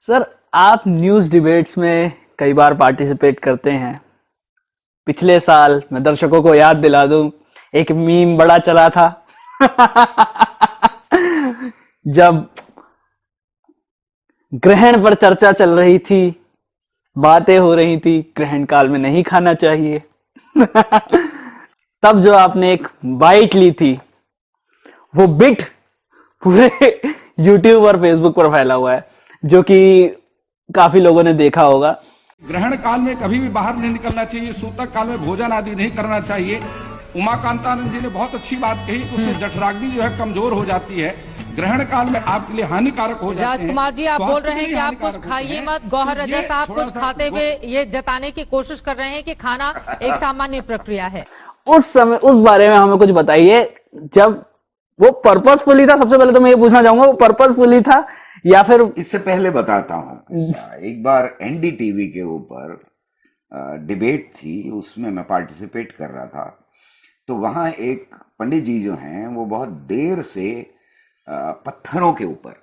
Sir, आप news debates में कई बार पार्टिसिपेट करते हैं। पिछले साल मैं दर्शकों को याद दिला दूं, एक मीम बड़ा चला था जब ग्रहण पर चर्चा चल रही थी, बातें हो रही थी ग्रहण काल में नहीं खाना चाहिए। तब जो आपने एक बाइट ली थी, वो बिट पूरे यूट्यूब और फेसबुक पर फैला हुआ है, जो कि काफी लोगों ने देखा होगा। ग्रहण काल में कभी भी बाहर नहीं निकलना चाहिए, सूतक काल में भोजन आदि नहीं करना चाहिए। उमाकांतानंद जी ने बहुत अच्छी बात कही कि उससे जठराग्नि जो है कमजोर हो जाती है, ग्रहण काल में आपके लिए हानिकारक हो जाते हैं। राजकुमार जी, आप बोल रहे हैं कि आप कुछ खाइए मत। गौहर रजा साहब कुछ खाते हुए ये जताने की कोशिश कर रहे हैं कि खाना एक सामान्य प्रक्रिया है। उस समय उस बारे में हमें कुछ बताइए, जब वो पर्पसफुली था। सबसे पहले तो मैं ये पूछना चाहूंगा, वो पर्पसफुली था या फिर इससे पहले बताता हूँ। एक बार एनडीटीवी के ऊपर डिबेट थी, उसमें मैं पार्टिसिपेट कर रहा था। तो वहाँ एक पंडित जी जो हैं वो बहुत देर से पत्थरों के ऊपर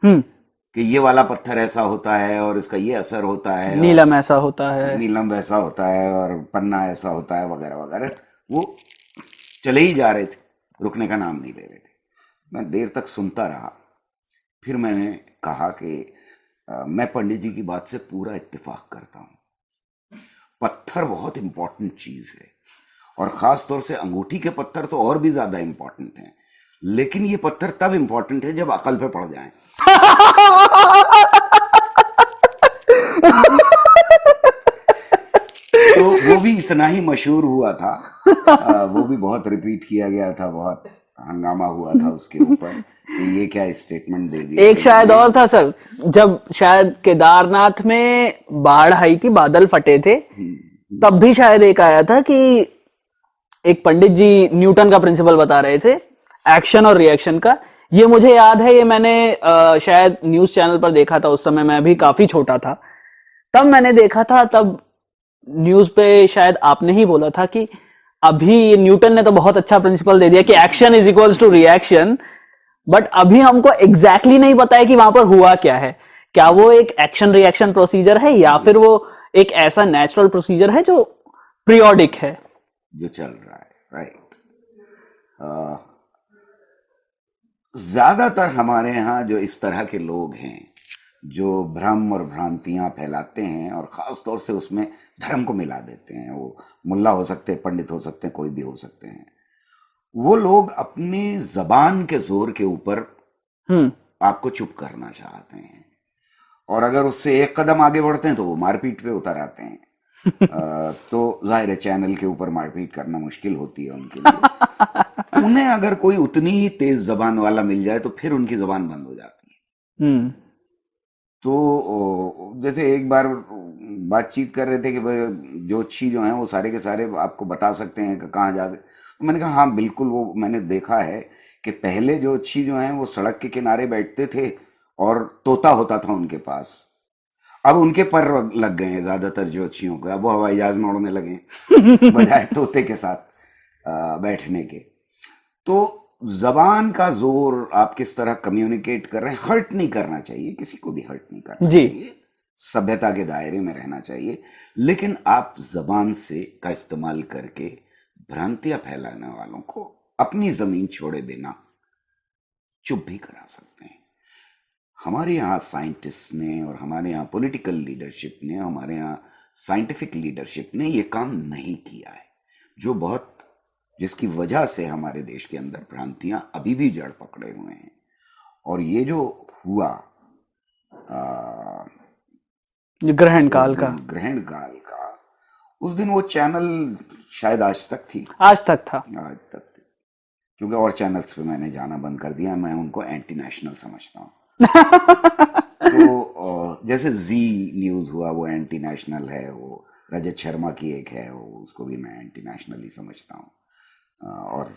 कि ये वाला पत्थर ऐसा होता है और इसका ये असर होता है, नीलम ऐसा होता है, नीलम वैसा होता है और पन्ना ऐसा होता है वगैरह वगैरह, वो चले ही जा रहे थे, रुकने का नाम नहीं ले रहे थे। मैं देर तक सुनता रहा। फिर मैंने कहा कि मैं पंडित जी की बात से पूरा इत्तेफाक करता हूँ। पत्थर बहुत इंपॉर्टेंट चीज है और खास तौर से अंगूठी के पत्थर तो और भी ज्यादा इंपॉर्टेंट हैं, लेकिन ये पत्थर तब इंपॉर्टेंट है जब अकल पे पड़ जाए। तो वो भी इतना ही मशहूर हुआ था, वो भी बहुत रिपीट किया गया था, बहुत हंगामा हुआ था उसके ऊपर कि ये क्या स्टेटमेंट दे दिया। एक शायद और था सर, जब शायद केदारनाथ में बाढ़ आई थी, बादल फटे थे, तब भी शायद एक आया था कि एक पंडित जी न्यूटन का प्रिंसिपल बता रहे थे, एक्शन और रिएक्शन का। ये मुझे याद है, ये मैंने शायद न्यूज चैनल पर देखा था। उस समय मैं भी काफी छोटा था, तब मैंने देखा था। तब न्यूज पे शायद आपने ही बोला था कि अभी न्यूटन ने तो बहुत अच्छा प्रिंसिपल दे दिया कि action is equals to reaction, but अभी हमको एग्जैक्टली नहीं पता है कि वहां पर हुआ क्या है। क्या वो एक एक्शन रिएक्शन प्रोसीजर है या फिर वो एक ऐसा नेचुरल प्रोसीजर है जो पीरियोडिक है, जो चल रहा है। राइट। ज्यादातर हमारे यहाँ जो इस तरह के लोग हैं जो भ्रम और भ्रांतियां फैलाते हैं और खास तौर से उसमें धर्म को मिला देते हैं, वो मुल्ला हो सकते हैं, पंडित हो सकते हैं, कोई भी हो सकते हैं, वो लोग अपनी जबान के जोर के ऊपर आपको चुप करना चाहते हैं और अगर उससे एक कदम आगे बढ़ते हैं तो वो मारपीट पे उतर आते हैं। तो जाहिर है चैनल के ऊपर मारपीट करना मुश्किल होती है उनके लिए। उन्हें अगर कोई उतनी ही तेज जबान वाला मिल जाए तो फिर उनकी जबान बंद हो जाती है। तो जैसे एक बार बातचीत कर रहे थे कि भाई ज्योतिषी जो हैं वो सारे के सारे आपको बता सकते हैं कि कहाँ जाते। तो मैंने कहा हाँ बिल्कुल, वो मैंने देखा है कि पहले ज्योतिषी जो हैं वो सड़क के किनारे बैठते थे और तोता होता था उनके पास। अब उनके पर लग गए हैं ज्यादातर ज्योतिषियों को, अब वो हवाई जहाज में उड़ने लगे बजाय तोते के साथ बैठने के। तो जबान का जोर आप किस तरह कम्युनिकेट कर रहे हैं, हर्ट नहीं करना चाहिए, किसी को भी हर्ट नहीं करना चाहिए, सभ्यता के दायरे में रहना चाहिए, लेकिन आप जबान से का इस्तेमाल करके भ्रांतियां फैलाने वालों को अपनी जमीन छोड़े बिना चुप भी करा सकते हैं। हमारे यहाँ साइंटिस्ट ने और हमारे यहाँ पॉलिटिकल लीडरशिप ने, हमारे यहाँ साइंटिफिक लीडरशिप ने ये काम नहीं किया है, जो बहुत जिसकी वजह से हमारे देश के अंदर भ्रांतियां अभी भी जड़ पकड़े हुए हैं। और ये जो हुआ ग्रहण काल का, उस दिन वो चैनल शायद आज तक थी, आज तक था, आज तक थी, क्योंकि और चैनल्स पे मैंने जाना बंद कर दिया, मैं उनको एंटी नेशनल समझता हूँ। तो जैसे जी न्यूज हुआ वो एंटी नेशनल है, वो रजत शर्मा की एक है, वो उसको भी मैं एंटी नेशनल ही समझता हूँ, और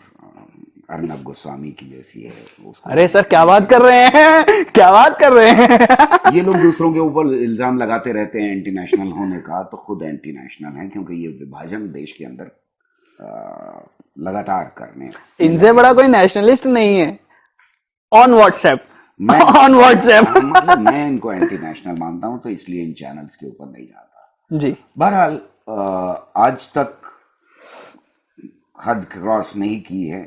अर्नब गोस्वामी की जैसी है उसको। अरे सर क्या बात कर रहे हैं, क्या बात कर रहे हैं। ये लोग दूसरों के ऊपर इल्जाम लगाते रहते हैं एंटी नेशनल होने का, तो खुद एंटी नेशनल हैं, क्योंकि ये विभाजन देश के अंदर लगातार करने। इनसे बड़ा कोई नेशनलिस्ट नहीं है ऑन व्हाट्सएप। मैं ऑन व्हाट्सएप। मतलब मैं इनको एंटी नेशनल मानता हूं, तो इसलिए इन चैनल्स के ऊपर नहीं जाता। जी। बहरहाल आज तक हद क्रॉस नहीं की है,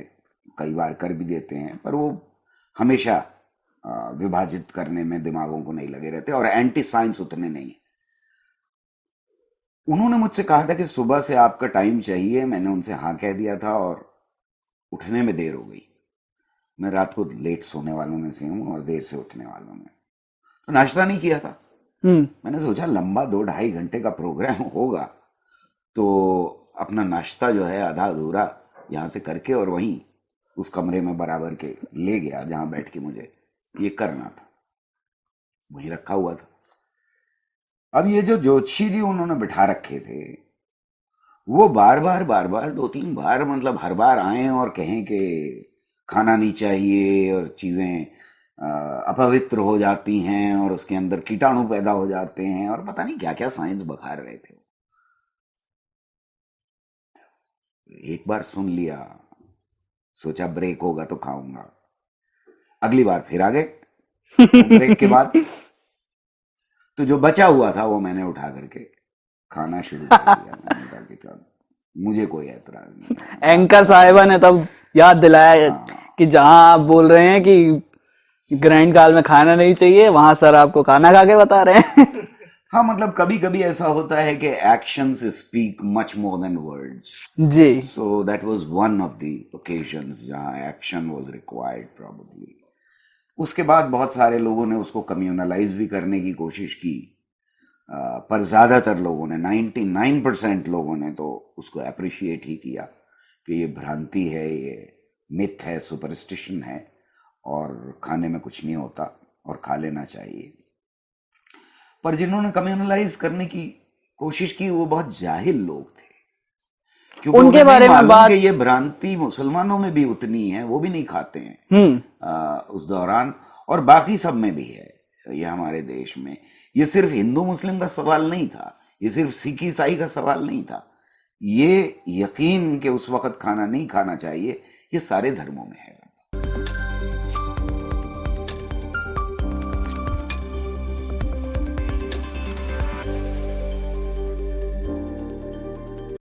कई बार कर भी देते हैं, पर वो हमेशा विभाजित करने में दिमागों को नहीं लगे रहते, और एंटी साइंस उतने नहीं। उन्होंने मुझसे कहा था कि सुबह से आपका टाइम चाहिए, मैंने उनसे हाँ कह दिया था और उठने में देर हो गई। मैं रात को लेट सोने वालों में से हूँ और देर से उठने वालों में, तो नाश्ता नहीं किया था। मैंने सोचा लंबा 2-2.5 घंटे का प्रोग्राम होगा, तो अपना नाश्ता जो है आधा अधूरा यहाँ से करके और वहीं उस कमरे में बराबर के ले गया जहाँ बैठ के मुझे ये करना था, वहीं रखा हुआ था। अब ये जो जोशी जी उन्होंने बिठा रखे थे, वो बार बार 2-3 बार, मतलब हर बार आए और कहें कि खाना नहीं चाहिए और चीजें अपवित्र हो जाती हैं और उसके अंदर कीटाणु पैदा हो जाते हैं, और पता नहीं क्या क्या साइंस बखार रहे थे। एक बार सुन लिया, सोचा ब्रेक होगा तो खाऊंगा, अगली बार फिर आ गए ब्रेक के बाद, तो जो बचा हुआ था वो मैंने उठा करके खाना शुरू कर दिया। मैंने कहा कि चलो, मुझे कोई एतराज नहीं। एंकर साहिबा ने तब याद दिलाया कि जहां आप बोल रहे हैं कि ग्रहण काल में खाना नहीं चाहिए, वहां सर आपको खाना खा के बता रहे हैं। हाँ, मतलब कभी कभी ऐसा होता है कि actions speak much more than words. जी। So that was one of the occasions जहां एक्शन वाज रिक्वायर्ड प्रोबेबली। उसके बाद बहुत सारे लोगों ने उसको कम्युनलाइज भी करने की कोशिश की, पर ज्यादातर लोगों ने, 99% लोगों ने तो उसको अप्रिशिएट ही किया कि ये भ्रांति है, ये मिथ है, सुपरस्टिशन है, और खाने में कुछ नहीं होता और खा लेना चाहिए। पर जिन्होंने कम्युनलाइज करने की कोशिश की वो बहुत जाहिल लोग थे, क्योंकि उनके बारे में बात, कि ये भ्रांति मुसलमानों में भी उतनी है, वो भी नहीं खाते हैं उस दौरान, और बाकी सब में भी है। ये हमारे देश में ये सिर्फ हिंदू मुस्लिम का सवाल नहीं था, ये सिर्फ सिख ईसाई का सवाल नहीं था, ये यकीन कि उस वक्त खाना नहीं खाना चाहिए, ये सारे धर्मों में है।